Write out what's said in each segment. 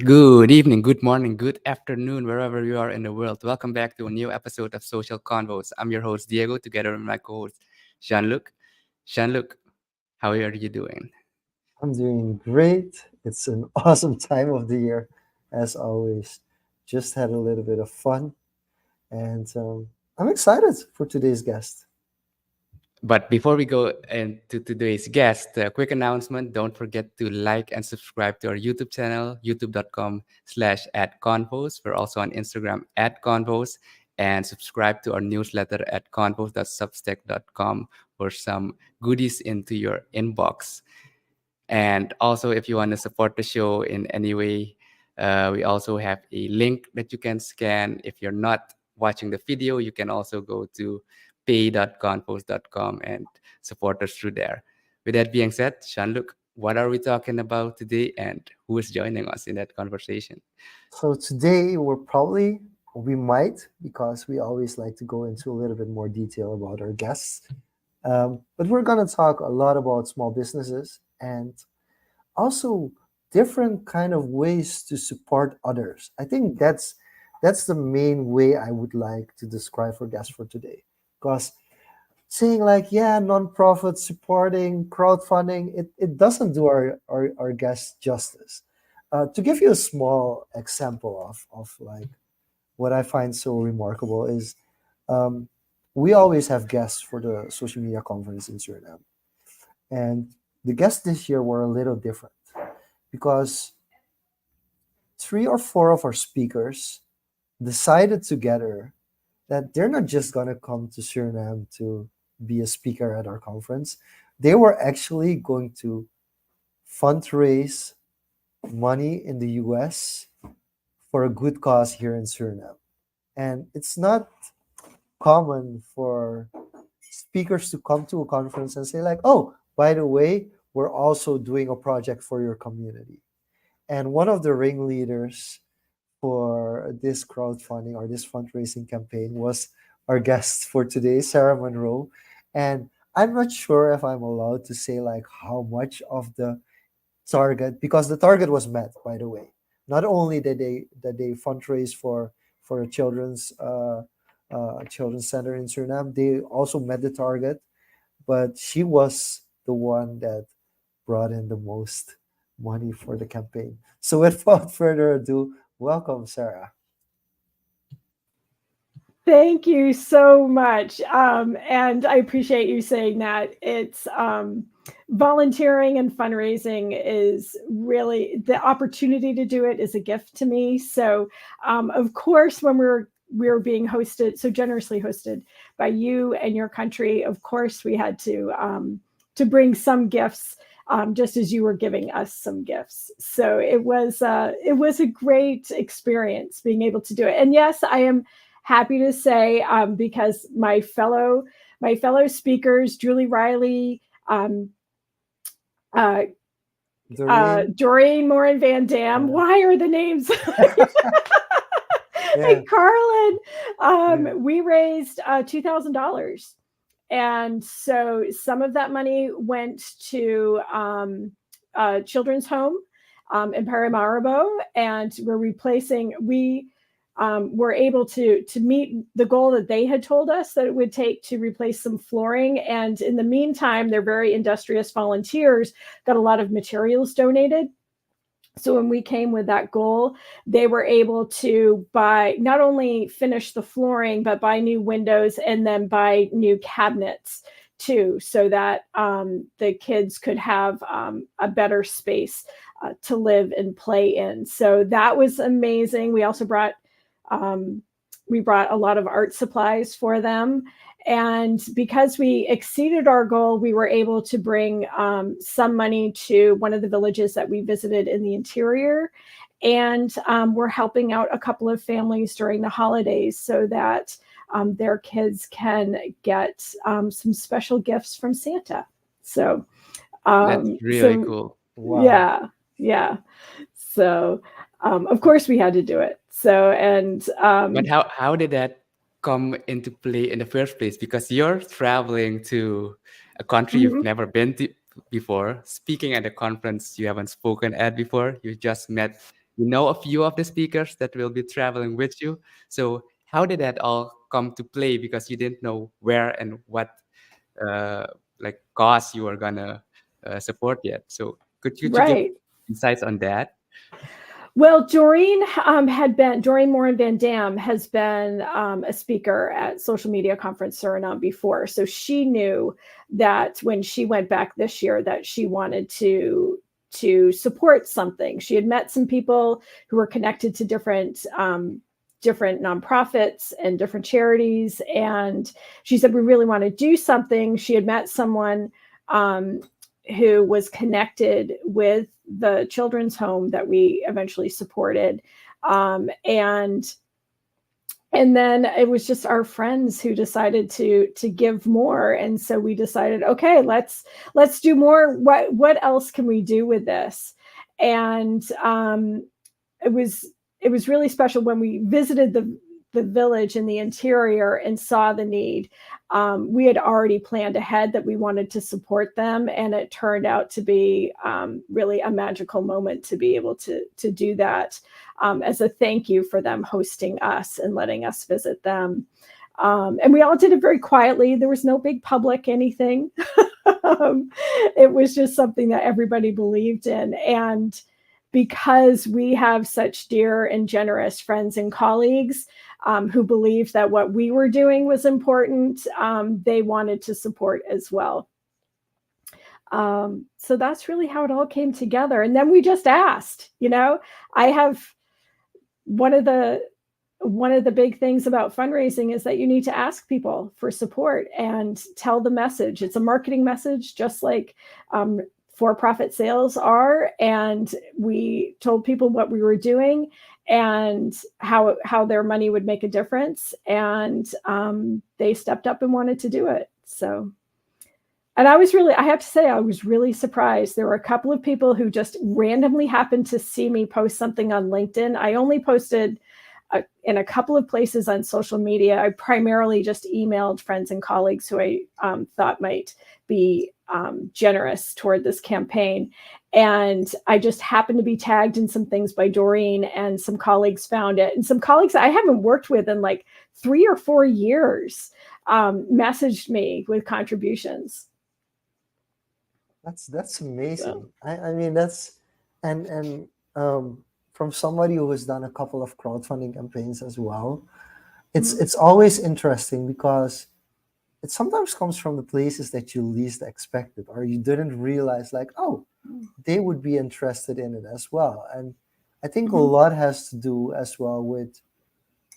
Good evening, good morning, good afternoon, wherever you are in the world. Welcome back to a new episode of Social Convos. I'm your host, Diego, together with my co host, Jean-Luc. Jean-Luc, how are you doing? I'm doing great. It's an awesome time of the year, as always. Just had a little bit of fun, and I'm excited for today's guest. But before we go into today's guest, a quick announcement. Don't forget to like and subscribe to our YouTube channel, youtube.com/at Confoes. We're also on Instagram at Confoes. And subscribe to our newsletter at confoes.substack.com for some goodies into your inbox. And also, if you want to support the show in any way, we also have a link that you can scan. If you're not watching the video, you can also go to pay.conpost.com and support us through there. With that being said, Jean-Luc, what are we talking about today and who is joining us in that conversation? So today we might, because we always like to go into a little bit more detail about our guests. But we're going to talk a lot about small businesses and also different kind of ways to support others. I think that's the main way I would like to describe our guest for today. Because saying like, yeah, nonprofit supporting crowdfunding, it doesn't do our guests justice. To give you a small example of like what I find so remarkable is um, we always have guests for the social media conference in Suriname. And the guests this year were a little different because three or four of our speakers decided together that they're not just going to come to Suriname to be a speaker at our conference. They were actually going to fundraise money in the US for a good cause here in Suriname. And it's not common for speakers to come to a conference and say like, oh, by the way, we're also doing a project for your community. And one of the ringleaders for this crowdfunding or this fundraising campaign was our guest for today, Sara Munro. And I'm not sure if I'm allowed to say like how much of the target, because the target was met, by the way. Not only did they fundraise for a children's center in Suriname, they also met the target. But she was the one that brought in the most money for the campaign. So without further ado, welcome, Sarah. Thank you so much. And I appreciate you saying that. It's volunteering and fundraising is really the opportunity to do it is a gift to me. So, of course, when we're being hosted, so generously hosted by you and your country, of course, we had to bring some gifts. Just as you were giving us some gifts. So it was a great experience being able to do it. And yes, I am happy to say, because my fellow speakers, Julie Riley, Doreen Morin Van Dam. Why are the names? And Carlin, we raised $2,000. And so some of that money went to children's home in Paramaribo, and we were able to meet the goal that they had told us that it would take to replace some flooring. And in the meantime, their very industrious volunteers got a lot of materials donated. So when we came with that goal, they were able to buy, not only finish the flooring, but buy new windows and then buy new cabinets too, so that the kids could have a better space to live and play in. So that was amazing. We also brought a lot of art supplies for them. And because we exceeded our goal, we were able to bring some money to one of the villages that we visited in the interior. And we're helping out a couple of families during the holidays so that their kids can get some special gifts from Santa. So, That's really so cool. Wow. yeah, yeah. So, of course we had to do it. So, and But how did that come into play in the first place? Because you're traveling to a country you've mhm, never been to before, speaking at a conference you haven't spoken at before. You just met, a few of the speakers that will be traveling with you. So how did that all come to play? Because you didn't know where and what uh, like cause you were gonna support yet. So could you give right. insights on that? Well, Doreen Morin Van Dam has been a speaker at Social Media Conference Suriname before. So she knew that when she went back this year that she wanted to support something. She had met some people who were connected to different nonprofits and different charities. And she said, we really want to do something. She had met someone um, who was connected with the children's home that we eventually supported. And then it was just our friends who decided to give more. And so we decided, okay, let's do more. What else can we do with this? And it was it was really special when we visited the village in the interior and saw the need. We had already planned ahead that we wanted to support them, and it turned out to be really a magical moment to be able to do that as a thank you for them hosting us and letting us visit them. And we all did it very quietly. There was no big public anything. It was just something that everybody believed in. And because we have such dear and generous friends and colleagues who believed that what we were doing was important, they wanted to support as well. So that's really how it all came together. And then we just asked, I have one of the big things about fundraising is that you need to ask people for support and tell the message. It's a marketing message, just like for-profit sales are. And we told people what we were doing and how their money would make a difference. And they stepped up and wanted to do it. So, and I have to say, I was really surprised. There were a couple of people who just randomly happened to see me post something on LinkedIn. I only posted in a couple of places on social media. I primarily just emailed friends and colleagues who I thought might be generous toward this campaign. And I just happened to be tagged in some things by Doreen, and some colleagues found it. And some colleagues I haven't worked with in like 3 or 4 years messaged me with contributions. That's So, amazing. I mean that's and from somebody who has done a couple of crowdfunding campaigns as well, it's always interesting because it sometimes comes from the places that you least expected or you didn't realize, like, oh, they would be interested in it as well. And I think a lot has to do as well with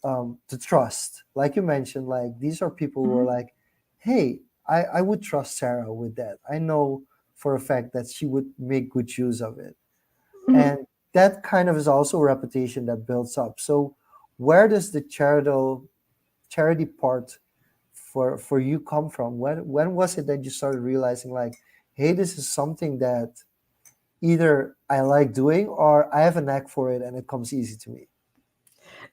the trust. Like you mentioned, like these are people who are like, hey, I would trust Sarah with that. I know for a fact that she would make good use of it. And that kind of is also a reputation that builds up. So where does the charity part for you come from? When was it that you started realizing, like, hey, this is something that either I like doing or I have a knack for it and it comes easy to me?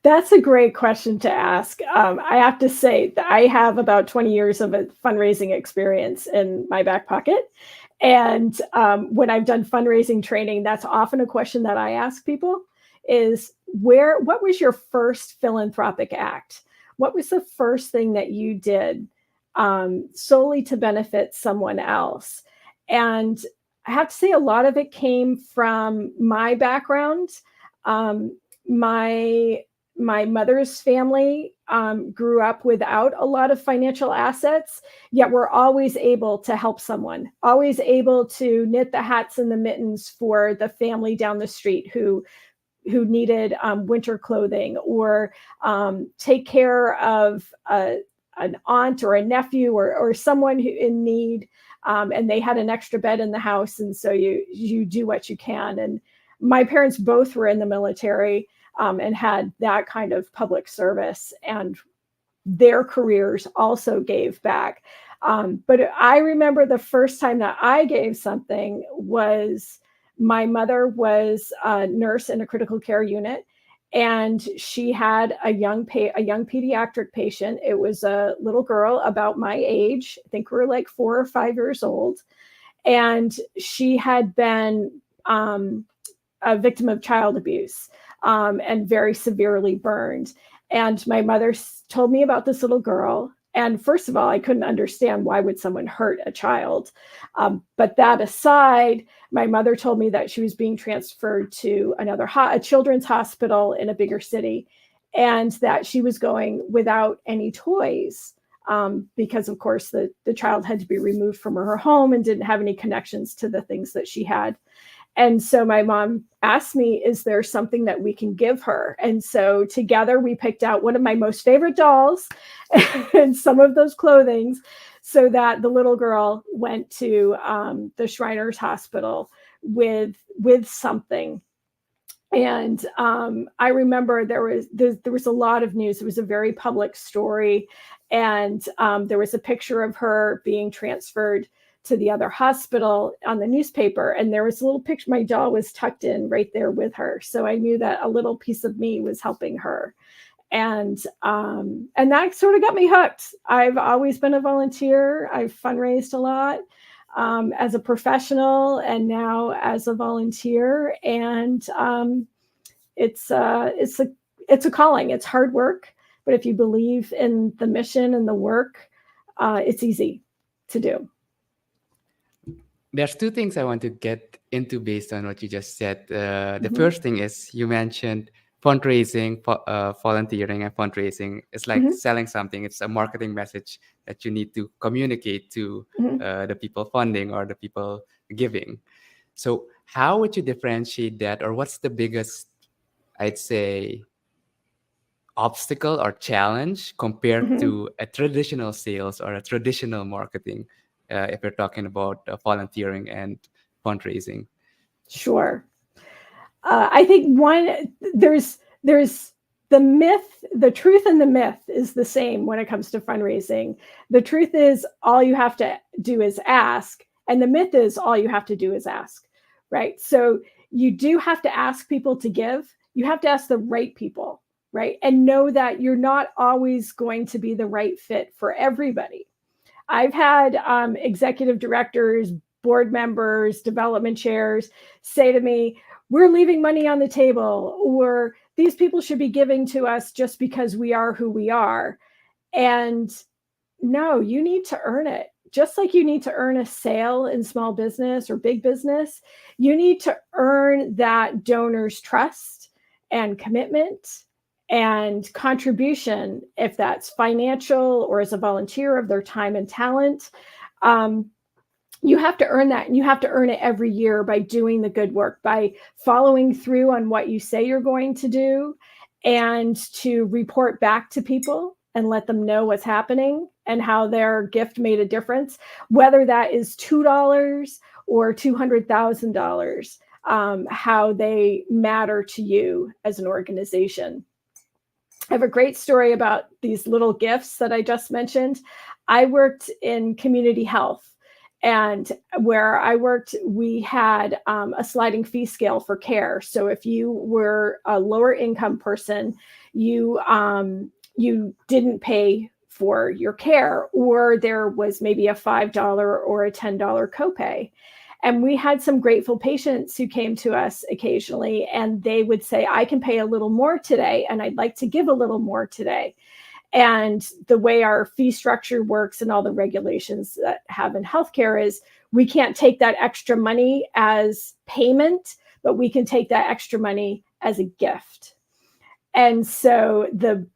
That's a great question to ask. I have to say that I have about 20 years of a fundraising experience in my back pocket. And when I've done fundraising training, that's often a question that I ask people is what was your first philanthropic act? What was the first thing that you did solely to benefit someone else? And I have to say a lot of it came from my background. My mother's family grew up without a lot of financial assets, yet we're always able to help someone, always able to knit the hats and the mittens for the family down the street who needed winter clothing, or take care of an aunt or a nephew or someone who in need, and they had an extra bed in the house, and so you do what you can. And my parents both were in the military. And had that kind of public service. And their careers also gave back. But I remember the first time that I gave something was my mother was a nurse in a critical care unit, and she had a young pediatric patient. It was a little girl about my age. I think we were like 4 or 5 years old, and she had been a victim of child abuse, and very severely burned. And my mother told me about this little girl. And first of all, I couldn't understand, why would someone hurt a child? But that aside, my mother told me that she was being transferred to a children's hospital in a bigger city, and that she was going without any toys, because of course the child had to be removed from her home and didn't have any connections to the things that she had. And so my mom asked me, is there something that we can give her? And so together we picked out one of my most favorite dolls and some of those clothings, so that the little girl went to the Shriners Hospital with something. And I remember there was a lot of news. It was a very public story. And there was a picture of her being transferred to the other hospital on the newspaper. And there was a little picture. My doll was tucked in right there with her. So I knew that a little piece of me was helping her. And that sort of got me hooked. I've always been a volunteer. I've fundraised a lot as a professional and now as a volunteer. And it's a calling. It's hard work, but if you believe in the mission and the work, it's easy to do. There's two things I want to get into based on what you just said. The first thing is, you mentioned fundraising, volunteering and fundraising. It's like selling something. It's a marketing message that you need to communicate to the people funding or the people giving. So how would you differentiate that, or what's the biggest, I'd say, obstacle or challenge compared to a traditional sales or a traditional marketing, if you're talking about volunteering and fundraising? Sure. I think there's the myth, the truth and the myth is the same when it comes to fundraising. The truth is all you have to do is ask, and the myth is all you have to do is ask, right? So you do have to ask people to give. You have to ask the right people, right? And know that you're not always going to be the right fit for everybody. I've had executive directors, board members, development chairs say to me, we're leaving money on the table, or these people should be giving to us just because we are who we are. And no, you need to earn it. Just like you need to earn a sale in small business or big business, you need to earn that donor's trust and commitment and contribution, if that's financial or as a volunteer of their time and talent. You have to earn that, and you have to earn it every year by doing the good work, by following through on what you say you're going to do, and to report back to people and let them know what's happening and how their gift made a difference, whether that is $2 or $200,000, how they matter to you as an organization. I have a great story about these little gifts that I just mentioned. I worked in community health, and where I worked, we had a sliding fee scale for care. So if you were a lower income person, you didn't pay for your care, or there was maybe a $5 or a $10 copay. And we had some grateful patients who came to us occasionally, and they would say, I can pay a little more today, and I'd like to give a little more today. And the way our fee structure works and all the regulations that have in healthcare is we can't take that extra money as payment, but we can take that extra money as a gift. And so the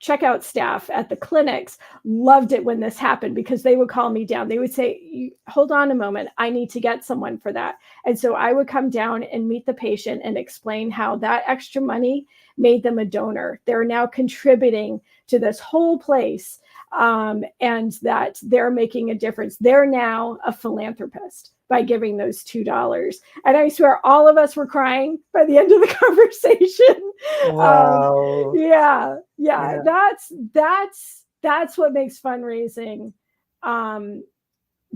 checkout staff at the clinics loved it when this happened, because they would call me down. They would say, hold on a moment, I need to get someone for that. And so I would come down and meet the patient and explain how that extra money made them a donor. They're now contributing to this whole place, and that they're making a difference. They're now a philanthropist by giving those $2. And I swear all of us were crying by the end of the conversation. Wow. Yeah. Yeah. That's what makes fundraising.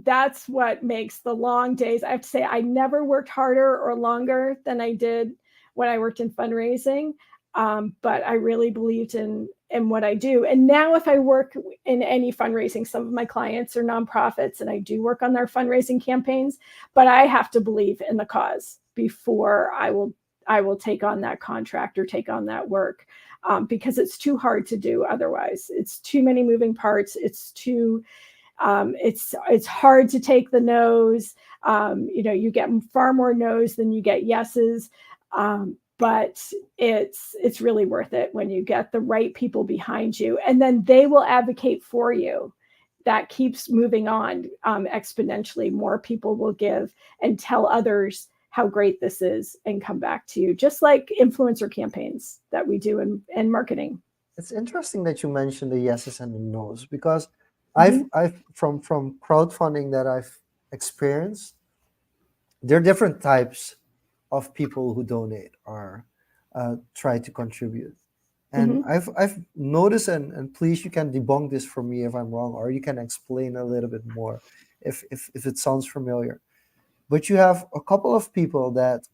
That's what makes the long days. I have to say, I never worked harder or longer than I did when I worked in fundraising. But I really believed in what I do. And now if I work in any fundraising, some of my clients are nonprofits and I do work on their fundraising campaigns, but I have to believe in the cause before I will take on that contract or take on that work, because it's too hard to do otherwise. It's too many moving parts. It's hard to take the no's. You get far more no's than you get yeses. But it's really worth it when you get the right people behind you, and then they will advocate for you. That keeps moving on exponentially. More people will give and tell others how great this is and come back to you, just like influencer campaigns that we do in marketing. It's interesting that you mentioned the yeses and the nos, because Mhm. I've from crowdfunding that I've experienced, there are different types of people who donate or try to contribute. And Mhm. I've noticed, and please, you can debunk this for me if I'm wrong, or you can explain a little bit more if it sounds familiar. But you have a couple of people that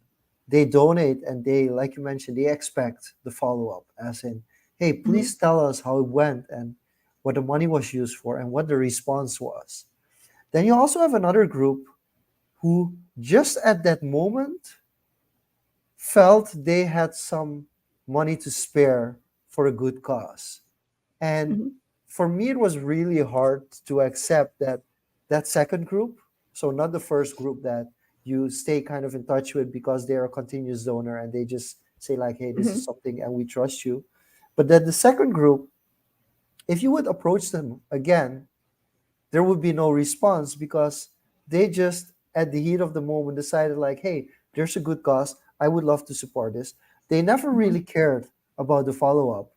they donate and they, like you mentioned, they expect the follow-up, as in, hey, Mhm. please tell us how it went and what the money was used for and what the response was. Then you also have another group who just at that moment felt they had some money to spare for a good cause. And Mhm. for me, it was really hard to accept that that second group, so not the first group that you stay kind of in touch with because they're a continuous donor and they just say like, hey, this is Mhm. something and we trust you. But then the second group, if you would approach them again, there would be no response because they just at the heat of the moment decided like, hey, there's a good cause, I would love to support this. They never Mhm. really cared about the follow-up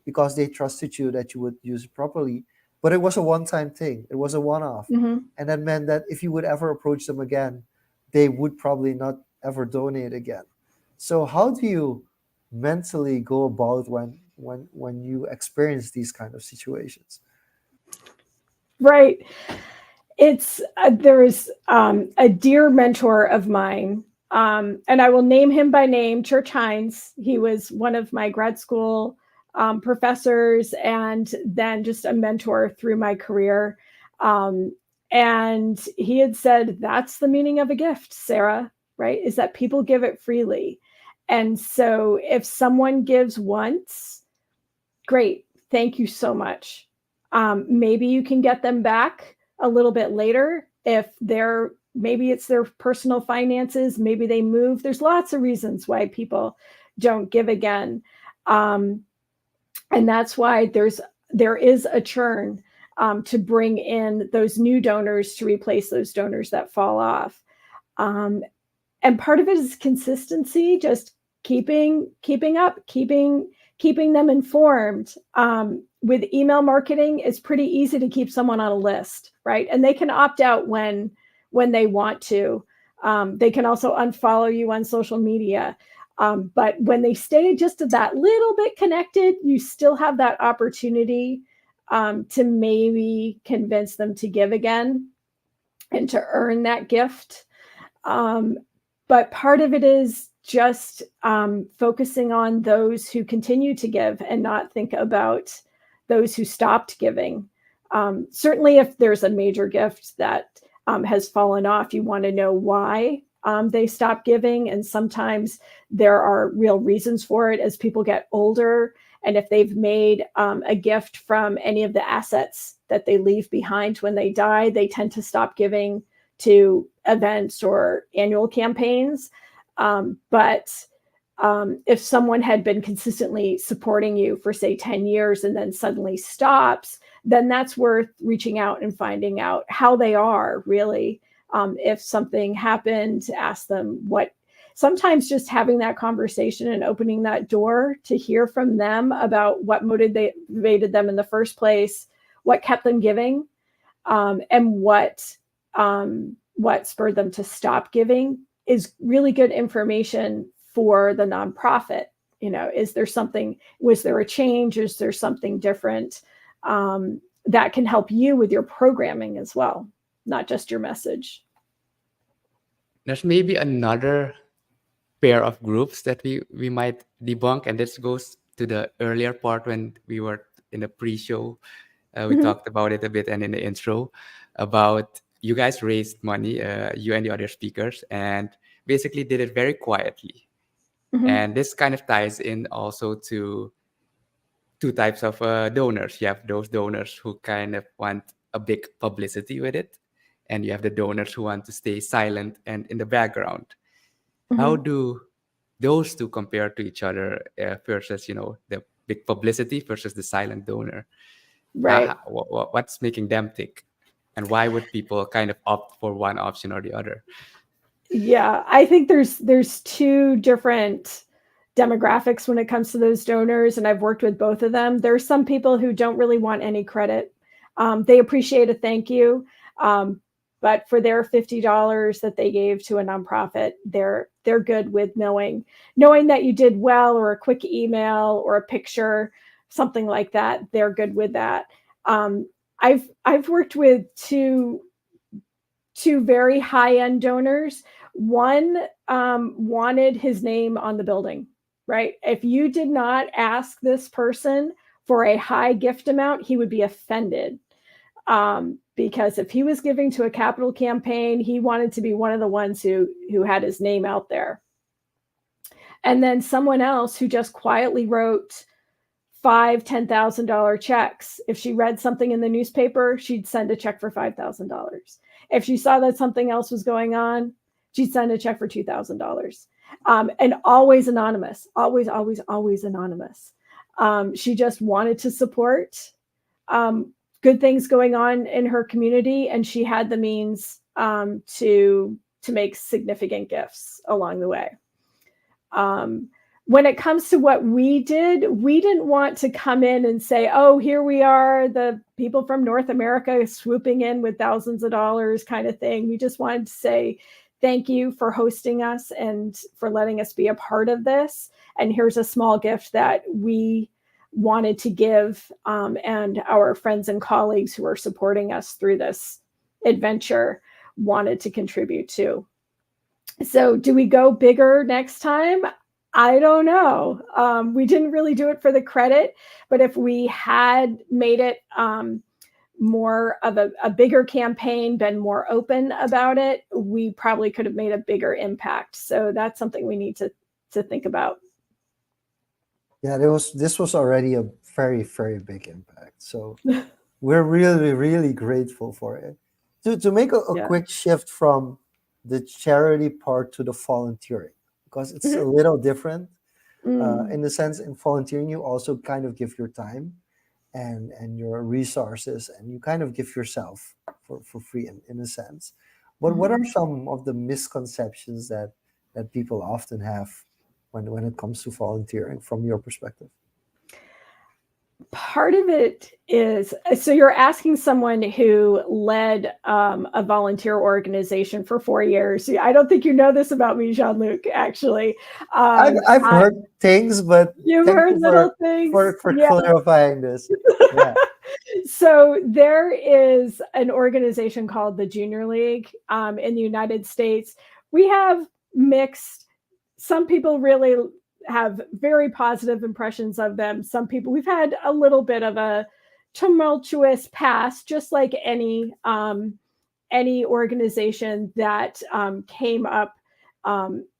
because they trusted you that you would use it properly, but it was a one-time thing, it was a one-off. Mhm. And that meant that if you would ever approach them again, they would probably not ever donate again. So how do you mentally go about when you experience these kind of situations? Right. It's there is a dear mentor of mine, and I will name him by name, Church Hines. He was one of my grad school professors, and then just a mentor through my career. Um, and he had said, "That's the meaning of a gift, Sarah. Right? Is that people give it freely." And so, if someone gives once, great. Thank you so much. Maybe you can get them back a little bit later if they're maybe it's their personal finances, maybe they move. There's lots of reasons why people don't give again. Um, and that's why there is a churn to bring in those new donors to replace those donors that fall off. Um, and part of it is consistency, just keeping up, keeping them informed. With email marketing, it's pretty easy to keep someone on a list, right? And they can opt out when they want to. They can also unfollow you on social media. But when they stay just that little bit connected, you still have that opportunity to maybe convince them to give again and to earn that gift. Um, but part of it is just focusing on those who continue to give and not think about those who stopped giving. Certainly, if there's a major gift that has fallen off, you want to know why they stopped giving. And sometimes there are real reasons for it as people get older. And if they've made a gift from any of the assets that they leave behind when they die, they tend to stop giving to events or annual campaigns. But if someone had been consistently supporting you for, say, 10 years and then suddenly stops, then that's worth reaching out and finding out how they are really. If something happened, ask them what. sometimes just having that conversation and opening that door to hear from them about what motivated them in the first place, what kept them giving, and what spurred them to stop giving is really good information for the nonprofit. Was there a change? Is there something different that can help you with your programming as well, not just your message? There's maybe another pair of groups that we might debunk, and this goes to the earlier part when we were in the pre-show. We talked about it a bit, and in the intro about you guys raised money, you and the other speakers, and basically did it very quietly. And this kind of ties in also to two types of donors. You have those donors who kind of want a big publicity with it, and you have the donors who want to stay silent and in the background. How do those two compare to each other versus, the big publicity versus the silent donor? Right. What's making them tick? And why would people kind of opt for one option or the other? Yeah, I think there's two different demographics when it comes to those donors, and I've worked with both of them. There are some people who don't really want any credit. They appreciate a thank you, but for their $50 that they gave to a nonprofit, they're good with knowing that you did well, or a quick email or a picture, something like that. They're good with that. I've worked with two very high-end donors. One wanted his name on the building, right? If you did not ask this person for a high gift amount, he would be offended. Because if he was giving to a capital campaign, he wanted to be one of the ones who had his name out there. And then someone else who just quietly wrote $5,000, $10,000 checks. If she read something in the newspaper, she'd send a check for $5,000. If she saw that something else was going on, she'd send a check for $2,000. And always anonymous, always anonymous. She just wanted to support good things going on in her community, and she had the means to make significant gifts along the way. When it comes to what we did, we didn't want to come in and say, oh, here we are, the people from North America swooping in with thousands of dollars kind of thing. We just wanted to say, thank you for hosting us and for letting us be a part of this. And here's a small gift that we wanted to give, and our friends and colleagues who are supporting us through this adventure wanted to contribute to. So do we go bigger next time? I don't know. We didn't really do it for the credit, but if we had made it more of a bigger campaign, been more open about it, we probably could have made a bigger impact. So that's something we need to think about. Yeah, this was already a very, very big impact. So we're really, really grateful for it. To make a quick shift from the charity part to the volunteering, because it's a little different in the sense in volunteering, you also kind of give your time and your resources, and you kind of give yourself for free in a sense. But what are some of the misconceptions that people often have when it comes to volunteering from your perspective? Part of it is, so you're asking someone who led a volunteer organization for 4 years. I don't think you know this about me, Jean-Luc, actually. I've heard things, but you've heard little things. For clarifying this. Yeah. So there is an organization called the Junior League in the United States. We have mixed, some people really have very positive impressions of them. Some people, we've had a little bit of a tumultuous past, just like any organization that came up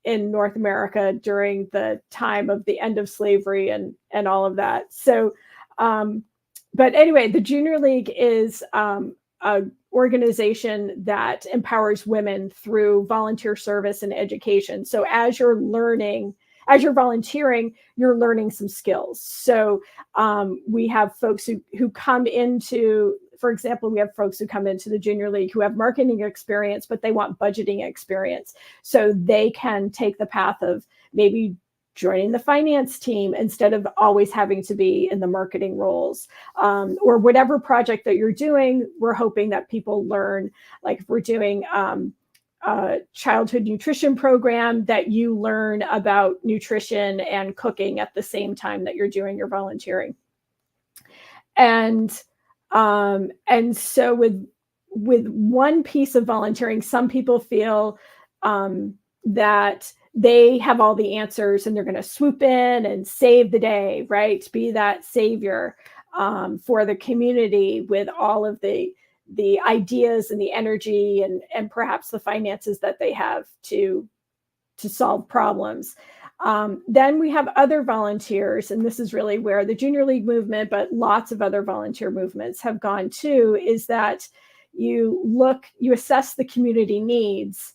in North America during the time of the end of slavery and all of that. So, but anyway, the Junior League is a organization that empowers women through volunteer service and education. So as you're volunteering, you're learning some skills. So we have folks who come into for example, we have folks who come into the junior league who have marketing experience, but they want budgeting experience. So they can take the path of maybe joining the finance team instead of always having to be in the marketing roles, or whatever project that you're doing. We're hoping that people learn, like if we're doing a childhood nutrition program, that you learn about nutrition and cooking at the same time that you're doing your volunteering. And so with one piece of volunteering, some people feel that they have all the answers and they're going to swoop in and save the day, right? Be that savior for the community with all of the ideas and the energy and perhaps the finances that they have to solve problems. Then we have other volunteers, and this is really where the Junior League movement, but lots of other volunteer movements have gone too, is that you assess the community needs,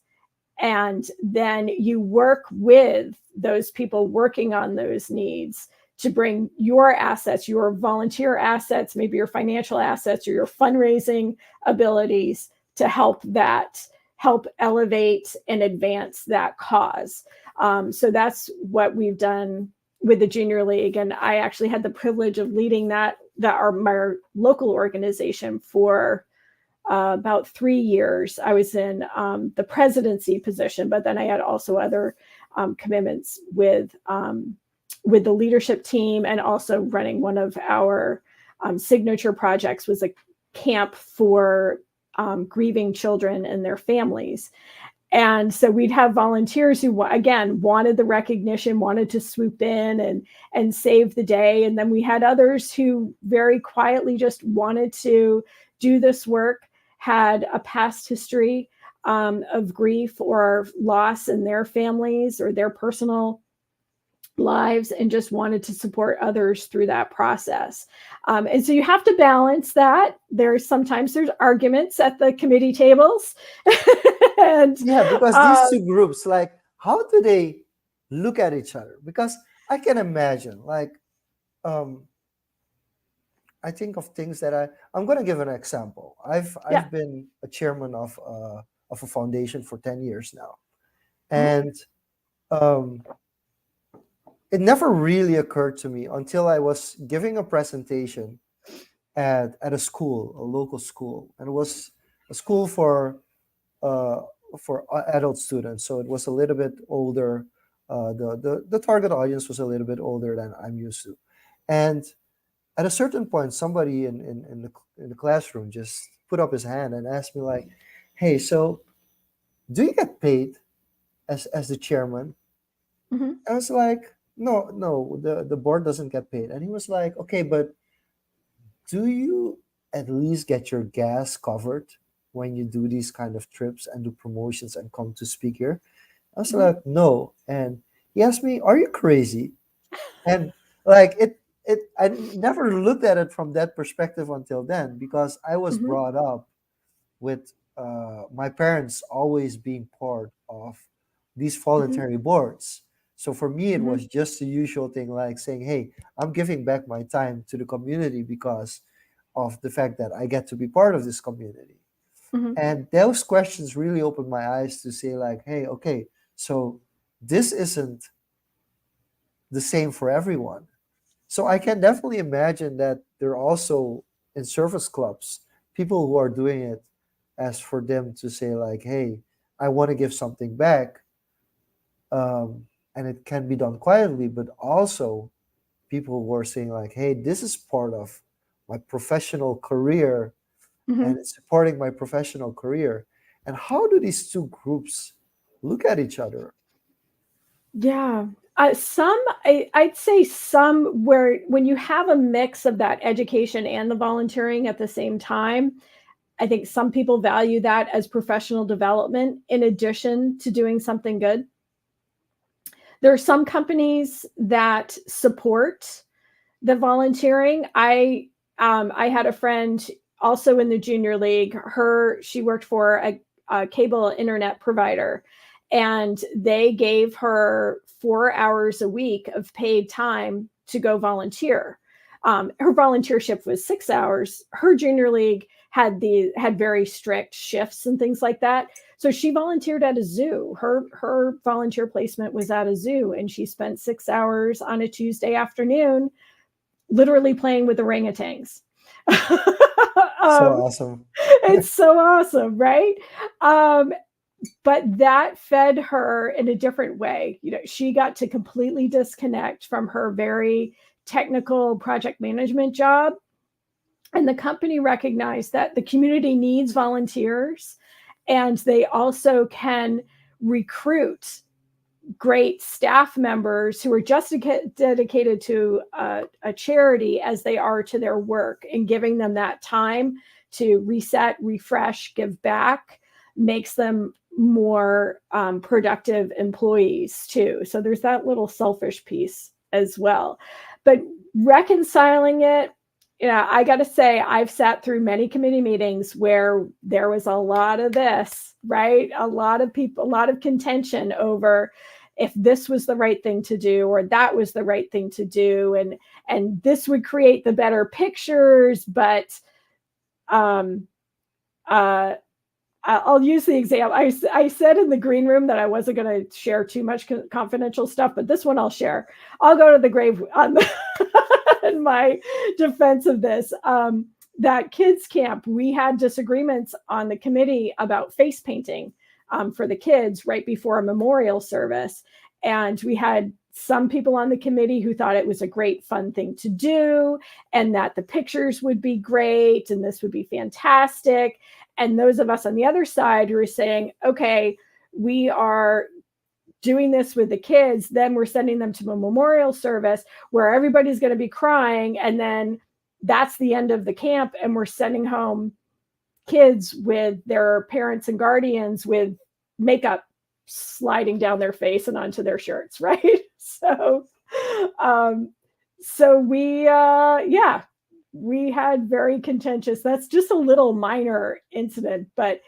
and then you work with those people working on those needs to bring your assets, your volunteer assets, maybe your financial assets or your fundraising abilities to help elevate and advance that cause. So that's what we've done with the Junior League. And I actually had the privilege of leading my local organization for about 3 years. I was in the presidency position, but then I had also other commitments with the leadership team, and also running one of our signature projects was a camp for grieving children and their families. And so we'd have volunteers who, again, wanted the recognition, wanted to swoop in and save the day. And then we had others who very quietly just wanted to do this work, had a past history of grief or loss in their families or their personal lives, and just wanted to support others through that process. And so you have to balance that. Sometimes there's arguments at the committee tables. And yeah, because these two groups, like, how do they look at each other? Because I can imagine, like, I think of things that I'm going to give an example. I've been a chairman of a foundation for 10 years now, and it never really occurred to me until I was giving a presentation at a school, a local school, and it was a school for adult students. So it was a little bit older. The target audience was a little bit older than I'm used to, and at a certain point, somebody in the classroom just put up his hand and asked me, like, "Hey, so do you get paid as the chairman?" I was like, "No, the board doesn't get paid." And he was like, "Okay, but do you at least get your gas covered when you do these kind of trips and do promotions and come to speak here?" I was like, "No." And he asked me, "Are you crazy?" And like I never looked at it from that perspective until then, because I was brought up with my parents always being part of these voluntary boards. So for me, it was just the usual thing, like saying, "Hey, I'm giving back my time to the community because of the fact that I get to be part of this community." And those questions really opened my eyes to say, like, "Hey, okay, so this isn't the same for everyone." So I can definitely imagine that there are also in service clubs people who are doing it as for them to say, like, "Hey, I want to give something back." And it can be done quietly, but also people who are saying, like, "Hey, this is part of my professional career and it's supporting my professional career." And how do these two groups look at each other? Yeah. I'd say some, where when you have a mix of that education and the volunteering at the same time, I think some people value that as professional development in addition to doing something good. There are some companies that support the volunteering. I had a friend also in the Junior League. She worked for a cable internet provider, and they gave her 4 hours a week of paid time to go volunteer. Her volunteer shift was 6 hours. Her junior league had very strict shifts and things like that. So she volunteered at a zoo. Her volunteer placement was at a zoo, and she spent 6 hours on a Tuesday afternoon literally playing with orangutans. So awesome. It's so awesome, right? But that fed her in a different way. She got to completely disconnect from her very technical project management job. And the company recognized that the community needs volunteers, and they also can recruit great staff members who are just dedicated to a charity as they are to their work, and giving them that time to reset, refresh, give back makes them more productive employees too. So there's that little selfish piece as well. But reconciling it, I got to say, I've sat through many committee meetings where there was a lot of this, right? A lot of people, a lot of contention over if this was the right thing to do or that was the right thing to do, and this would create the better pictures. But I'll use the example. I said in the green room that I wasn't going to share too much confidential stuff, but this one I'll share. I'll go to the grave on in my defense of this. That kids camp, we had disagreements on the committee about face painting for the kids right before a memorial service. And we had some people on the committee who thought it was a great fun thing to do, and that the pictures would be great and this would be fantastic. And those of us on the other side who are saying, okay, we are doing this with the kids, then we're sending them to a memorial service where everybody's going to be crying, and then that's the end of the camp, and we're sending home kids with their parents and guardians with makeup sliding down their face and onto their shirts, right? So we had very contentious. That's just a little minor incident, but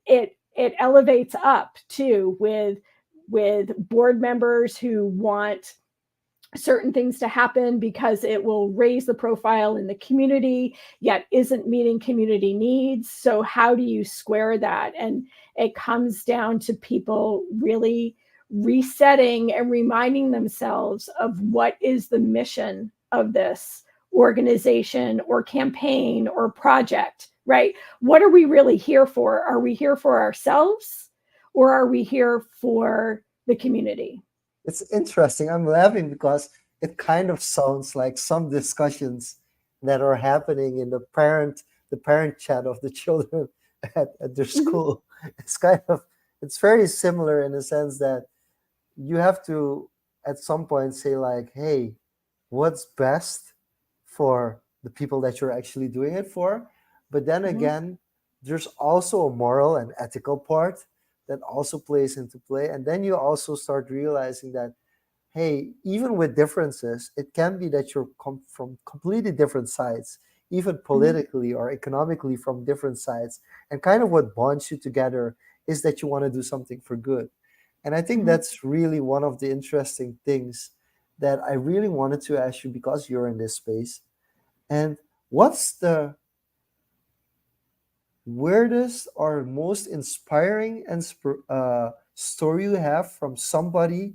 it elevates up too with board members who want certain things to happen because it will raise the profile in the community, yet isn't meeting community needs. So how do you square that? And it comes down to people really resetting and reminding themselves of what is the mission of this organization or campaign or project, right? What are we really here for? Are we here for ourselves, or are we here for the community? It's interesting. I'm laughing because it kind of sounds like some discussions that are happening in the parent chat of the children at their school. It's very similar in the sense that you have to at some point say like, hey, what's best for the people that you're actually doing it for? But then again, there's also a moral and ethical part that also plays into play. And then you also start realizing that, hey, even with differences, it can be that you're from completely different sides, even politically or economically from different sides. And kind of what bonds you together is that you want to do something for good. And I think that's really one of the interesting things that I really wanted to ask you, because you're in this space. And what's the weirdest or most inspiring and story you have from somebody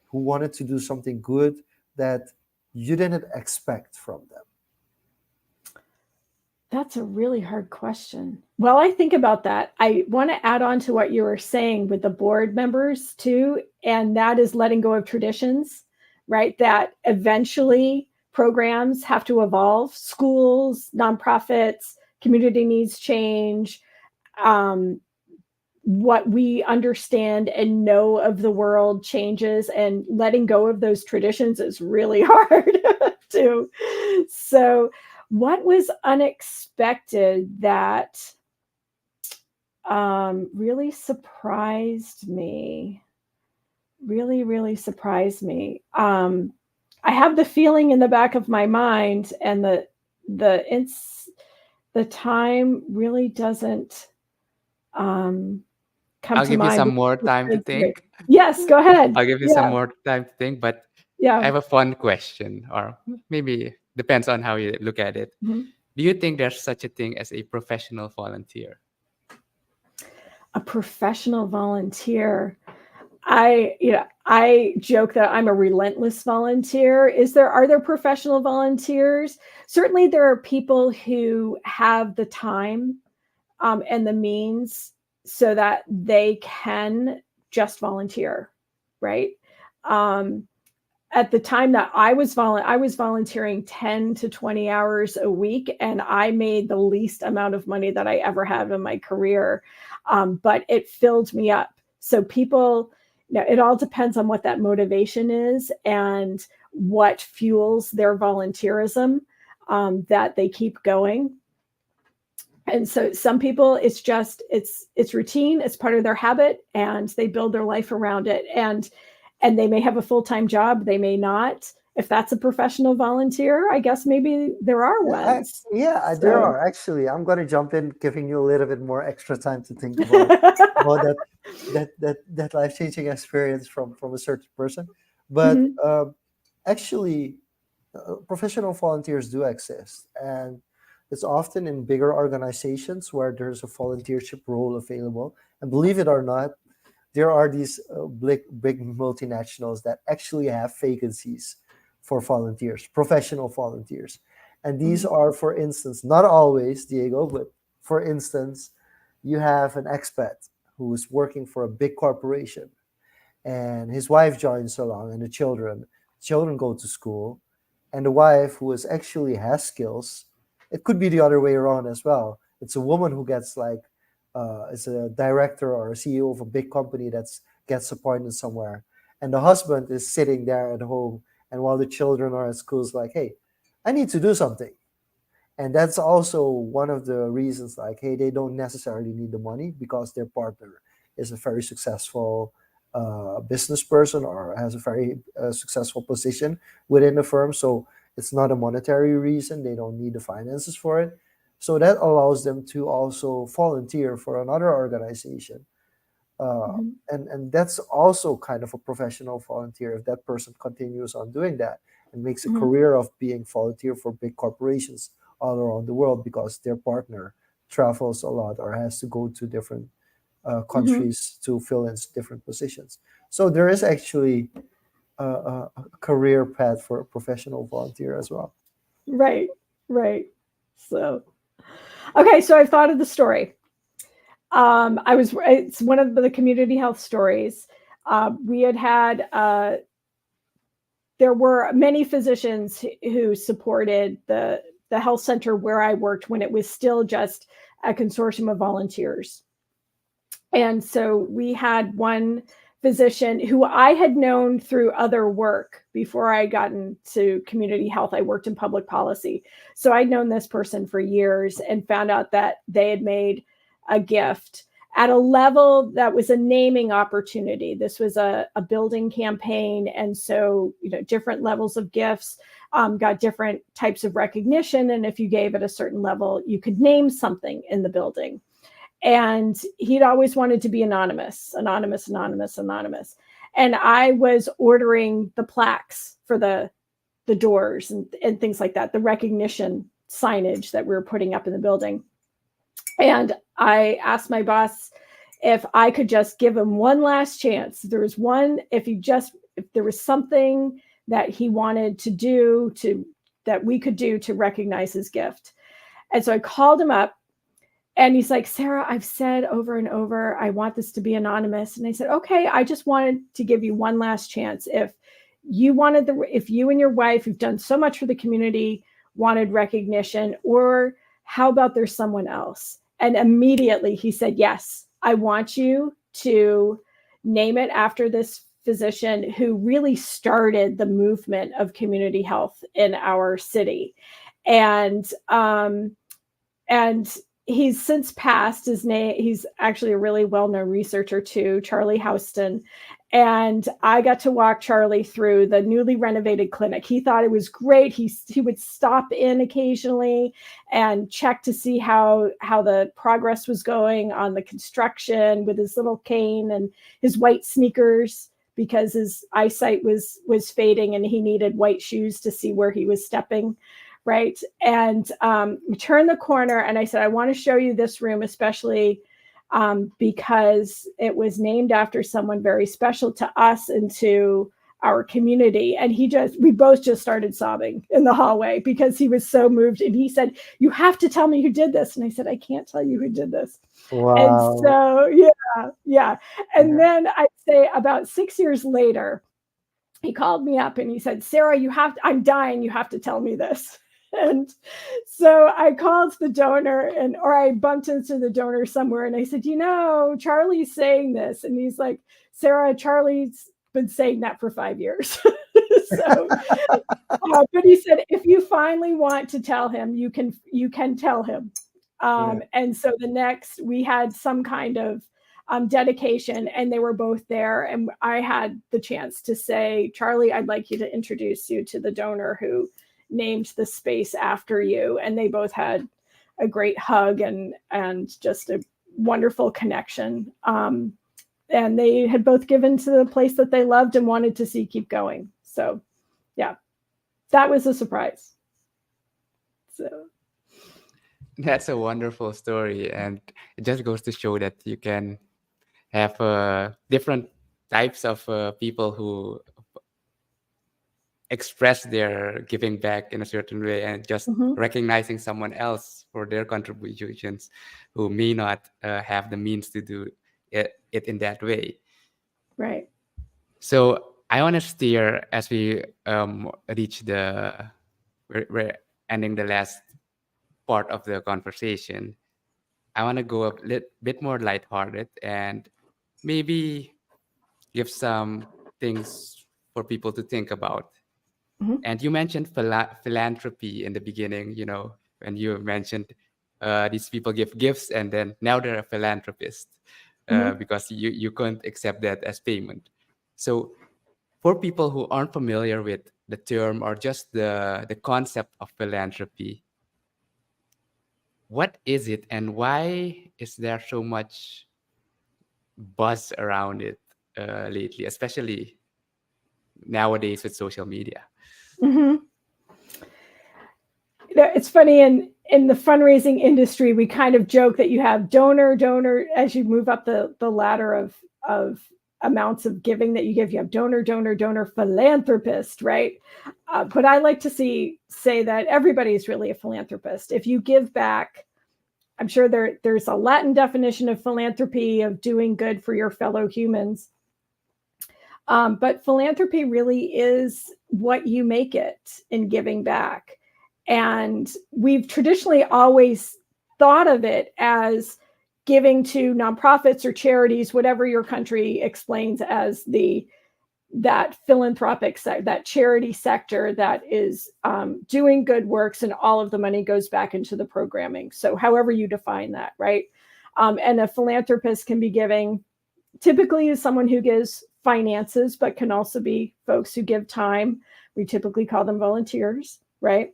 who wanted to do something good that you didn't expect from them? That's a really hard question. While I think about that, I want to add on to what you were saying with the board members too, and that is letting go of traditions, right? That eventually programs have to evolve. Schools, nonprofits, community needs change. What we understand and know of the world changes, and letting go of those traditions is really hard too. So what was unexpected that really surprised me? Really surprised me. I have the feeling in the back of my mind, and the time really doesn't come I'll to give you mind. some more time to think. Yes, go ahead. I'll give you some more time to think, but Yeah. I have a fun question, or maybe depends on how you look at it. Mhm. Do you think there's such a thing as a professional volunteer? A professional volunteer. I joke that I'm a relentless volunteer. Are there professional volunteers? Certainly there are people who have the time and the means so that they can just volunteer, right? Um, at the time that I was volunteering 10 to 20 hours a week, and I made the least amount of money that I ever had in my career. But it filled me up. So people, it all depends on what that motivation is and what fuels their volunteerism, that they keep going. And so some people, it's routine, it's part of their habit, and they build their life around it. And they may have a full-time job, they may not. If that's a professional volunteer, I guess maybe there are ones. There are actually. I'm going to jump in, giving you a little bit more extra time to think about that life-changing experience from a certain person. But actually, professional volunteers do exist, and it's often in bigger organizations where there's a volunteership role available. And believe it or not, there are these big multinationals that actually have vacancies for volunteers, professional volunteers. And these are, for instance, not always, Diego, but for instance, you have an expat who is working for a big corporation, and his wife joins along, and the children go to school, and the wife, who is actually has skills, it could be the other way around as well. It's a woman who gets is a director or a CEO of a big company gets appointed somewhere, and the husband is sitting there at home, and while the children are at school, is like, hey, I need to do something. And that's also one of the reasons, like, hey, they don't necessarily need the money because their partner is a very successful business person or has a very successful position within the firm. So it's not a monetary reason. They don't need the finances for it. So that allows them to also volunteer for another organization. And that's also kind of a professional volunteer if that person continues on doing that and makes a career of being volunteer for big corporations all around the world because their partner travels a lot or has to go to different countries to fill in different positions. So there is actually a career path for a professional volunteer as well. Right. So, okay, so I've thought of the story. It's one of the community health stories. We had there were many physicians who supported the health center where I worked when it was still just a consortium of volunteers. And so we had one physician who I had known through other work before I got into community health. I worked in public policy. So I'd known this person for years and found out that they had made a gift at a level that was a naming opportunity. This was a building campaign. And so, different levels of gifts got different types of recognition. And if you gave at a certain level, you could name something in the building. And he'd always wanted to be anonymous. And I was ordering the plaques for the doors and things like that, the recognition signage that we were putting up in the building. And I asked my boss if I could just give him one last chance. If there was something that he wanted to do that we could do to recognize his gift. And so I called him up. And he's like, Sarah, I've said over and over, I want this to be anonymous. And I said, okay, I just wanted to give you one last chance. If you and your wife, who've done so much for the community, wanted recognition, or how about there's someone else? And immediately he said, yes, I want you to name it after this physician who really started the movement of community health in our city. And he's since passed. His name, he's actually a really well-known researcher too, Charlie Houston. And I got to walk Charlie through the newly renovated clinic. He thought it was great. He would stop in occasionally and check to see how the progress was going on the construction with his little cane and his white sneakers because his eyesight was fading and he needed white shoes to see where he was stepping. right? And we turned the corner, and I said, I want to show you this room, especially because it was named after someone very special to us and to our community. And we both just started sobbing in the hallway because he was so moved. And he said, you have to tell me who did this. And I said, I can't tell you who did this. Wow. And so, yeah. And then I'd say about 6 years later, he called me up and he said, Sara, I'm dying. You have to tell me this. And so I called the donor or I bumped into the donor somewhere and I said, Charlie's saying this. And he's like, Sara, Charlie's been saying that for 5 years. But he said, if you finally want to tell him, you can tell him. And so we had some kind of dedication, and they were both there. And I had the chance to say, Charlie, I'd like you to introduce you to the donor who named the space after you. And they both had a great hug and just a wonderful connection. And they had both given to the place that they loved and wanted to see keep going. So yeah, that was a surprise. So That's a wonderful story. And it just goes to show that you can have different types of people who express their giving back in a certain way, and just recognizing someone else for their contributions who may not have the means to do it in that way. Right. So I want to steer as we reach we're ending the last part of the conversation. I want to go a bit more lighthearted and maybe give some things for people to think about. And you mentioned philanthropy in the beginning, when you mentioned these people give gifts and then now they're a philanthropist because you couldn't accept that as payment. So for people who aren't familiar with the term or just the concept of philanthropy, what is it and why is there so much buzz around it lately, especially nowadays with social media? It's funny, in the fundraising industry, we kind of joke that you have donor as you move up the ladder of amounts of giving that you give. You have donor, philanthropist, right? But I like to say that everybody's really a philanthropist. If you give back, I'm sure there's a Latin definition of philanthropy, of doing good for your fellow humans. But philanthropy really is what you make it in giving back. And we've traditionally always thought of it as giving to nonprofits or charities, whatever your country explains as that philanthropic that charity sector that is doing good works, and all of the money goes back into the programming. So however you define that, right? And a philanthropist can be giving, typically is someone who gives finances, but can also be folks who give time. We typically call them volunteers, right?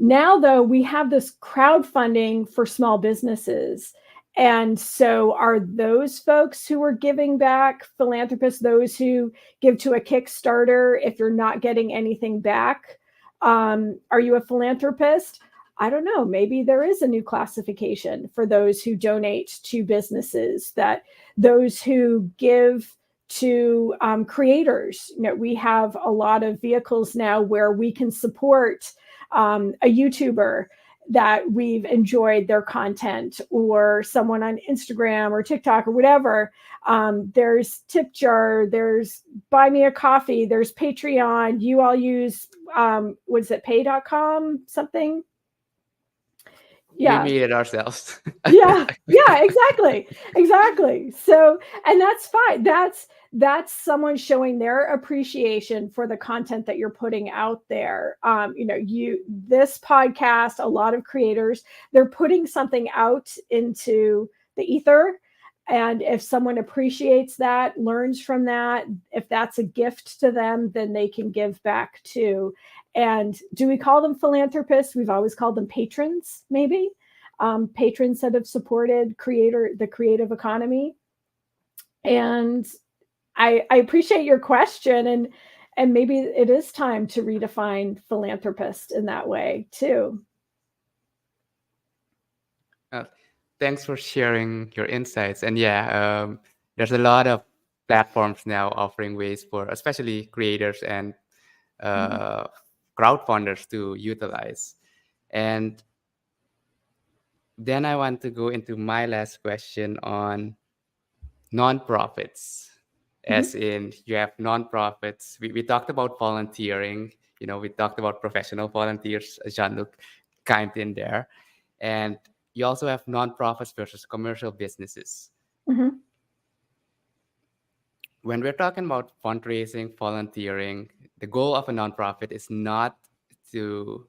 Now, though, we have this crowdfunding for small businesses. And so are those folks who are giving back philanthropists, those who give to a Kickstarter, if you're not getting anything back? Are you a philanthropist? I don't know. Maybe there is a new classification for those who donate to businesses, that those who give to creators. We have a lot of vehicles now where we can support a YouTuber that we've enjoyed their content, or someone on Instagram or TikTok or whatever. There's Tip Jar, there's Buy Me a Coffee, there's Patreon. You all use, what is it, pay.com something? Yeah. We made it ourselves. yeah, exactly. So, and that's fine. That's someone showing their appreciation for the content that you're putting out there. This podcast, a lot of creators, they're putting something out into the ether. And if someone appreciates that, learns from that, if that's a gift to them, then they can give back too. And do we call them philanthropists? We've always called them patrons, maybe. Patrons that have supported the creative economy. And I appreciate your question. And maybe it is time to redefine philanthropist in that way too. Thanks for sharing your insights. And yeah, there's a lot of platforms now offering ways for especially creators and crowdfunders to utilize. And then I want to go into my last question on nonprofits. As in, you have nonprofits. We talked about volunteering. We talked about professional volunteers. Jean-Luc chimed in there. And you also have nonprofits versus commercial businesses. When we're talking about fundraising, volunteering, the goal of a nonprofit is not to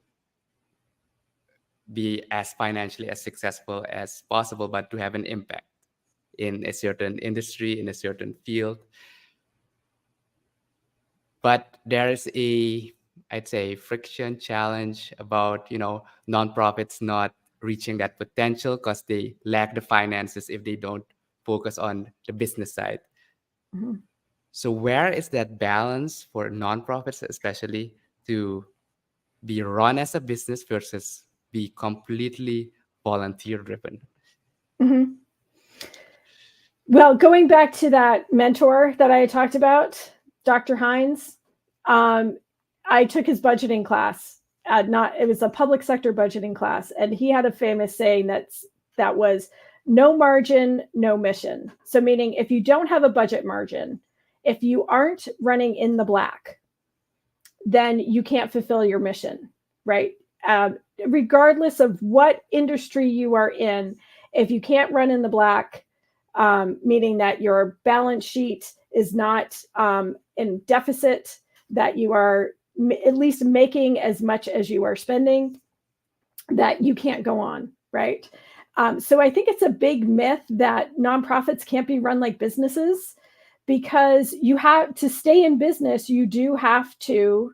be as financially as successful as possible, but to have an impact in a certain industry, in a certain field. But there is I'd say, friction challenge about, nonprofits not reaching that potential because they lack the finances if they don't focus on the business side. So where is that balance for nonprofits, especially, to be run as a business versus be completely volunteer driven? Well, going back to that mentor that I talked about, Dr. Hines, I took his budgeting class. It was a public sector budgeting class, and he had a famous saying that was no margin, no mission. So meaning if you don't have a budget margin, if you aren't running in the black, then you can't fulfill your mission, right? Regardless of what industry you are in, if you can't run in the black, meaning that your balance sheet is not in deficit, that you are at least making as much as you are spending, that you can't go on, right? So I think it's a big myth that nonprofits can't be run like businesses, because you have to stay in business. You do have to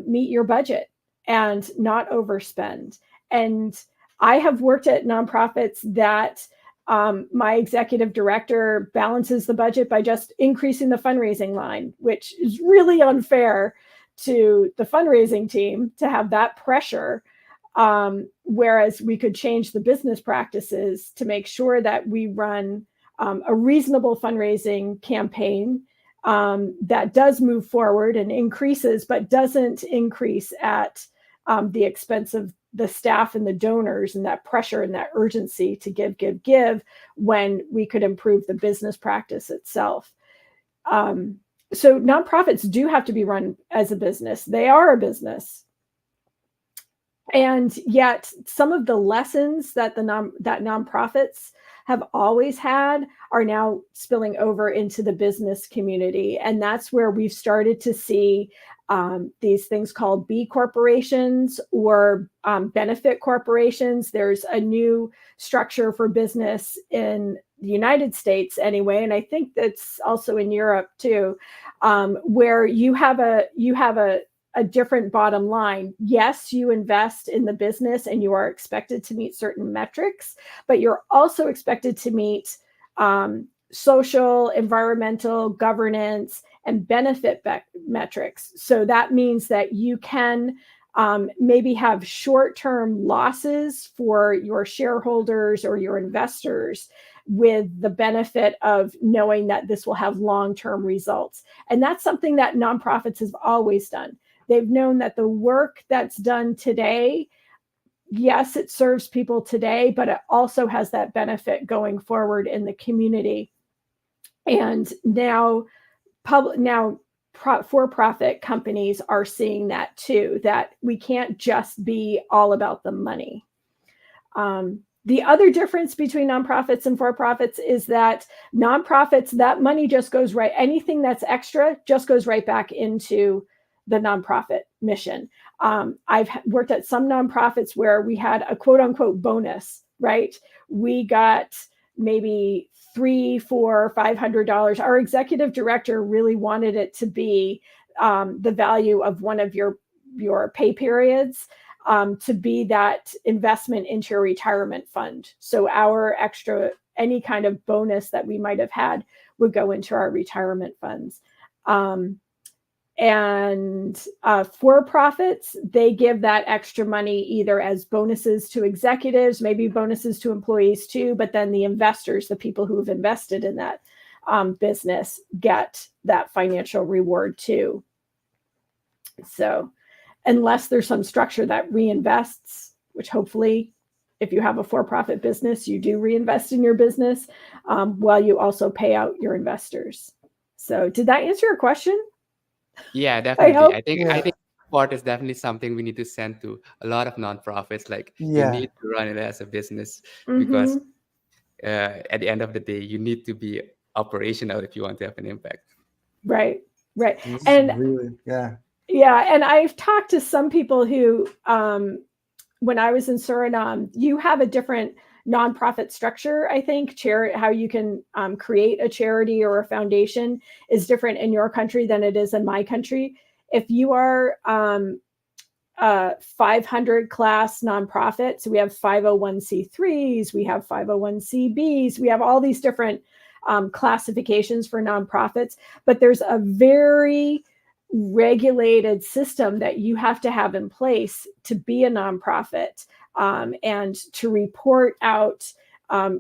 meet your budget and not overspend. And I have worked at nonprofits that my executive director balances the budget by just increasing the fundraising line, which is really unfair to the fundraising team to have that pressure. Whereas we could change the business practices to make sure that we run a reasonable fundraising campaign that does move forward and increases, but doesn't increase at the expense of the staff and the donors, and that pressure and that urgency to give, when we could improve the business practice itself. So nonprofits do have to be run as a business. They are a business. And yet some of the lessons that that nonprofits have always had are now spilling over into the business community. And that's where we've started to see these things called B corporations or benefit corporations. There's a new structure for business in the United States anyway, and I think that's also in Europe too, where you have a different bottom line. Yes, you invest in the business and you are expected to meet certain metrics, but you're also expected to meet social, environmental, governance, and benefit metrics. So that means that you can maybe have short-term losses for your shareholders or your investors with the benefit of knowing that this will have long-term results. And that's something that nonprofits have always done. They've known that the work that's done today, yes, it serves people today, but it also has that benefit going forward in the community. And now for-profit companies are seeing that too, that we can't just be all about the money. The other difference between nonprofits and for-profits is that nonprofits, that money just goes right, anything that's extra just goes right back into the nonprofit mission. I've worked at some nonprofits where we had a quote unquote bonus, right? We got maybe $300, $400, $500. Our executive director really wanted it to be the value of one of your pay periods, to be that investment into your retirement fund. So our extra, any kind of bonus that we might have had would go into our retirement funds. and for-profits, they give that extra money either as bonuses to executives, maybe bonuses to employees too, but then the investors, the people who have invested in that business, get that financial reward too. So unless there's some structure that reinvests, which hopefully if you have a for-profit business, you do reinvest in your business while you also pay out your investors. So did that answer your question? Yeah, I definitely. hope. I think support is definitely something we need to send to a lot of nonprofits. Like you Yeah. need to run it as a business because at the end of the day, you need to be operational if you want to have an impact. Right. This is And really, yeah. yeah, and I've talked to some people who, when I was in Suriname, you have a different nonprofit structure. I think how you can create a charity or a foundation is different in your country than it is in my country. If you are 500 class nonprofit, so we have 501c3s, we have 501cbs, we have all these different classifications for nonprofits, but there's a very regulated system that you have to have in place to be a nonprofit and to report out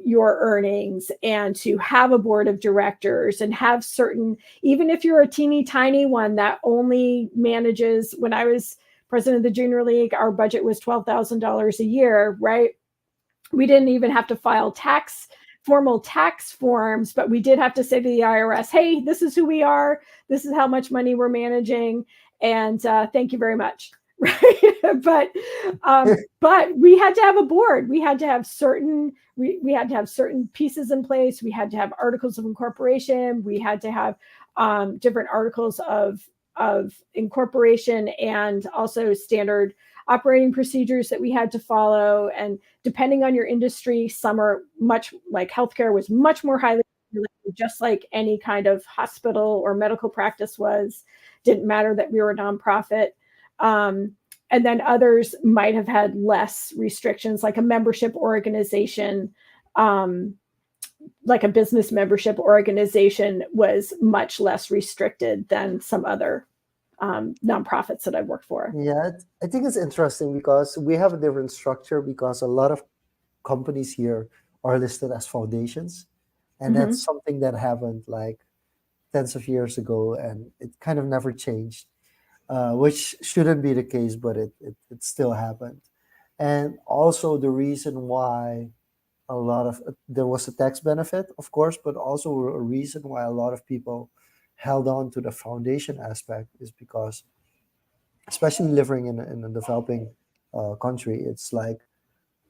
your earnings and to have a board of directors and have certain, even if you're a teeny tiny one that only manages, when I was president of the Junior League, our budget was $12,000 a year, right? We didn't even have to file formal tax forms, but we did have to say to the IRS, hey, this is who we are. This is how much money we're managing. And thank you very much. Right. But we had to have a board. We had to have certain pieces in place. We had to have articles of incorporation. We had to have different articles of incorporation and also standard operating procedures that we had to follow. And depending on your industry, some are much, like healthcare was much more highly regulated, just like any kind of hospital or medical practice was. Didn't matter that we were a nonprofit. And then others might have had less restrictions, like a membership organization, like a business membership organization was much less restricted than some other nonprofits that I've worked for. Yeah, I think it's interesting because we have a different structure because a lot of companies here are listed as foundations. And that's something that happened like tens of years ago and it kind of never changed, which shouldn't be the case, but it still happened. And also the reason why there was a tax benefit, of course, but also a reason why a lot of people held on to the foundation aspect is because, especially living in a developing country, it's like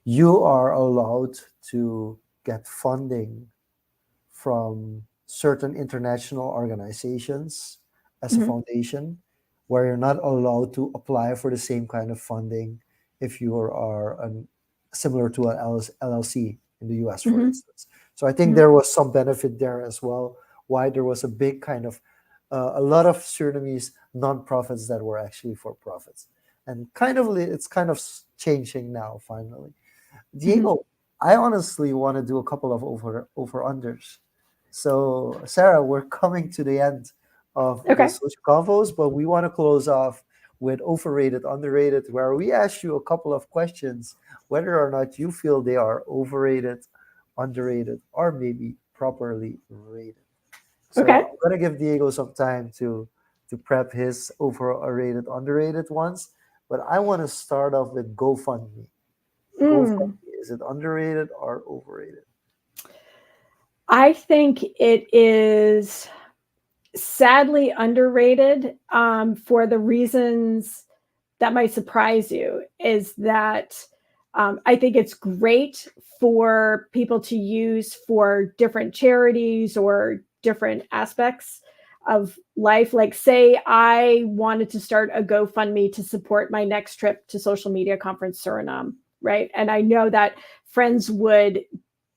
you are allowed to get funding from certain international organizations as a foundation, where you're not allowed to apply for the same kind of funding if you are similar to an LLC in the US, for instance. So I think there was some benefit there as well, why there was a big kind of a lot of Surinamese nonprofits that were actually for profits, and it's kind of changing now finally. Diego, I honestly want to do a couple of over unders. So Sarah, we're coming to the end of the social convos, but we want to close off with overrated, underrated, where we ask you a couple of questions, whether or not you feel they are overrated, underrated, or maybe properly rated. So I'm going to give Diego some time to prep his overrated, underrated ones. But I want to start off with GoFundMe. GoFundMe, is it underrated or overrated? I think it is sadly underrated for the reasons that might surprise you, is that I think it's great for people to use for different charities or different aspects of life. Like, say I wanted to start a GoFundMe to support my next trip to Social Media Conference Suriname, right? And I know that friends would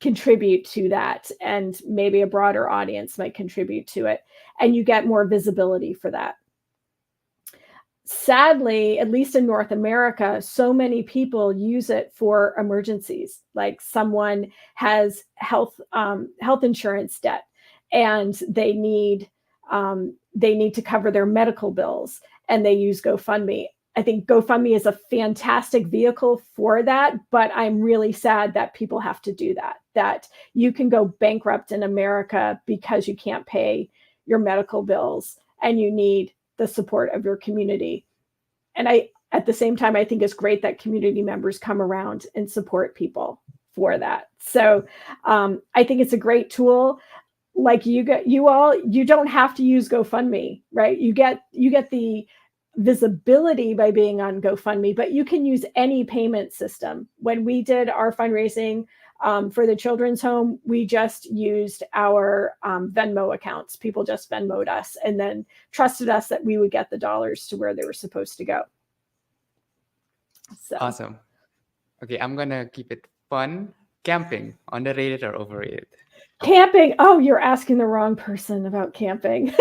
contribute to that, and maybe a broader audience might contribute to it, and you get more visibility for that. Sadly, at least in North America, so many people use it for emergencies. Like someone has health insurance debt and they need they need to cover their medical bills, and they use GoFundMe. I think GoFundMe is a fantastic vehicle for that, but I'm really sad that people have to do that you can go bankrupt in America because you can't pay your medical bills and you need the support of your community. And at the same time, I think it's great that community members come around and support people for that. So I think it's a great tool. Like you don't have to use GoFundMe, right? You get the visibility by being on GoFundMe, but you can use any payment system. When we did our fundraising for the children's home, we just used our Venmo accounts. People just Venmo'd us and then trusted us that we would get the dollars to where they were supposed to go. So. Awesome. Okay, I'm gonna keep it fun. Camping, underrated or overrated? Camping. Oh, you're asking the wrong person about camping.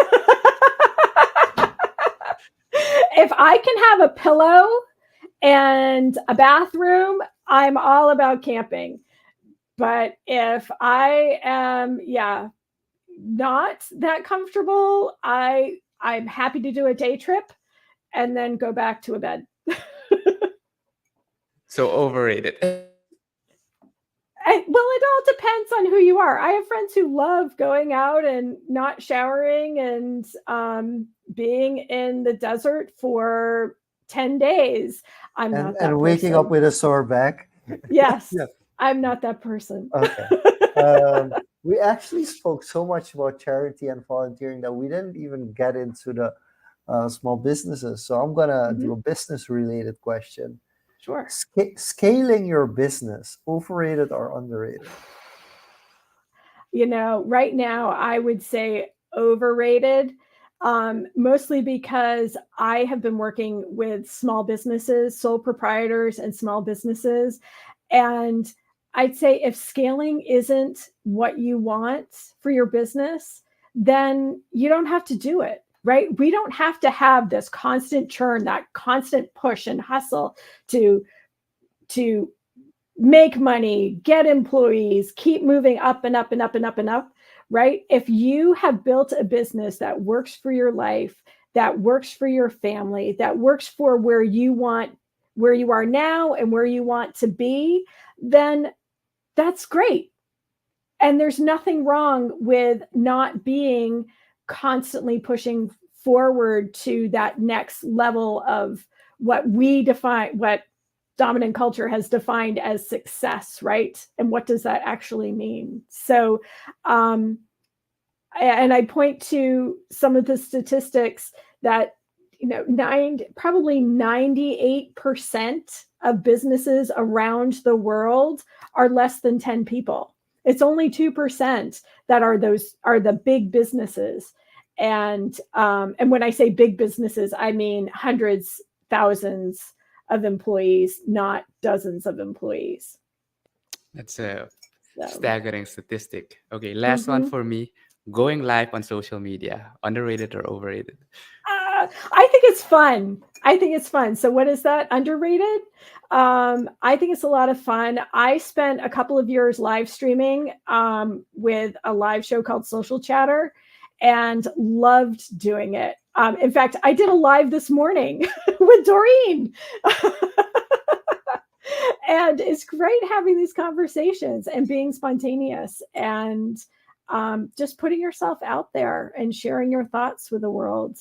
If I can have a pillow and a bathroom, I'm all about camping. But if I am, not that comfortable, I'm happy to do a day trip and then go back to a bed. So overrated. Well, it all depends on who you are. I have friends who love going out and not showering and being in the desert for 10 days. I'm not that and waking person. up with a sore back. Yes, Yeah. I'm not that person. Okay. We actually spoke so much about charity and volunteering that we didn't even get into the small businesses. So I'm gonna do a business-related question. Sure. Scaling your business, overrated or underrated? Right now I would say overrated, mostly because I have been working with small businesses, sole proprietors and small businesses. And I'd say if scaling isn't what you want for your business, then you don't have to do it. Right? We don't have to have this constant churn, that constant push and hustle to make money, get employees, keep moving up and up and up and up and up, right? If you have built a business that works for your life, that works for your family, that works for where you are now and where you want to be, then that's great. And there's nothing wrong with not being constantly pushing forward to that next level of what dominant culture has defined as success, right? And what does that actually mean? So, and I point to some of the statistics that, probably 98% of businesses around the world are less than 10 people. It's only 2% that are the big businesses. And when I say big businesses, I mean hundreds, thousands of employees, not dozens of employees. That's a staggering statistic. Okay, last one for me. Going live on social media, underrated or overrated? I think it's fun. So what is that? Underrated? I think it's a lot of fun. I spent a couple of years live streaming with a live show called Social Chatter and loved doing it. In fact, I did a live this morning with Doreen. And it's great having these conversations and being spontaneous and just putting yourself out there and sharing your thoughts with the world.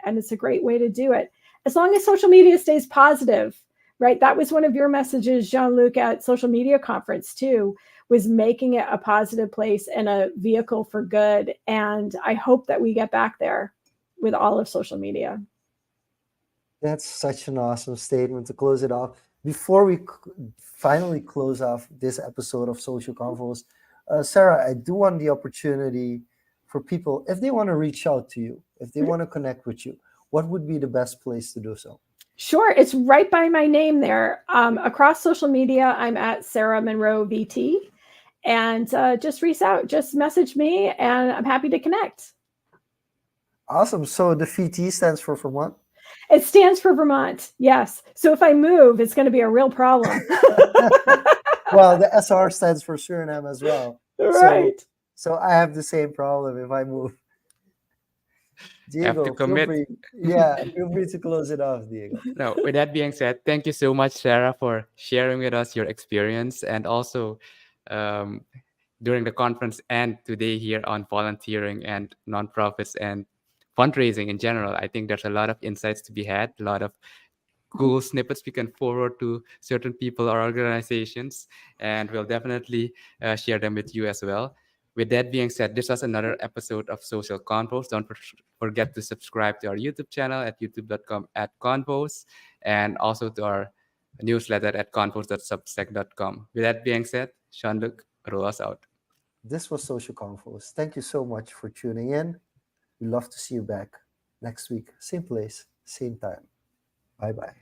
And it's a great way to do it. As long as social media stays positive, right? That was one of your messages, Jean-Luc, at Social Media Conference too, was making it a positive place and a vehicle for good. And I hope that we get back there with all of social media. That's such an awesome statement to close it off. Before we finally close off this episode of Social Confoes, Sara, I do want the opportunity for people, if they want to reach out to you, if they want to connect with you, what would be the best place to do so? Sure. It's right by my name there. Across social media, I'm at Sara Munro VT. And just reach out, just message me, and I'm happy to connect. Awesome. So the VT stands for Vermont? It stands for Vermont, yes. So if I move, it's going to be a real problem. Well, the SR stands for Suriname as well. Right. So I have the same problem if I move. Have to Diego, feel commit. free. Yeah, feel free to close it off, Diego. Now, with that being said, thank you so much, Sarah, for sharing with us your experience and also um, during the conference and today here on volunteering and nonprofits and fundraising in general. I think there's a lot of insights to be had, a lot of cool snippets we can forward to certain people or organizations, and we'll definitely share them with you as well. With that being said, this was another episode of Social Confoes. Don't forget to subscribe to our YouTube channel at youtube.com/confoes and also to our newsletter at confoes.substack.com. With that being said, Sean-Luc, roll us out. This was Social Confoes. Thank you so much for tuning in. We love to see you back next week. Same place, same time. Bye bye.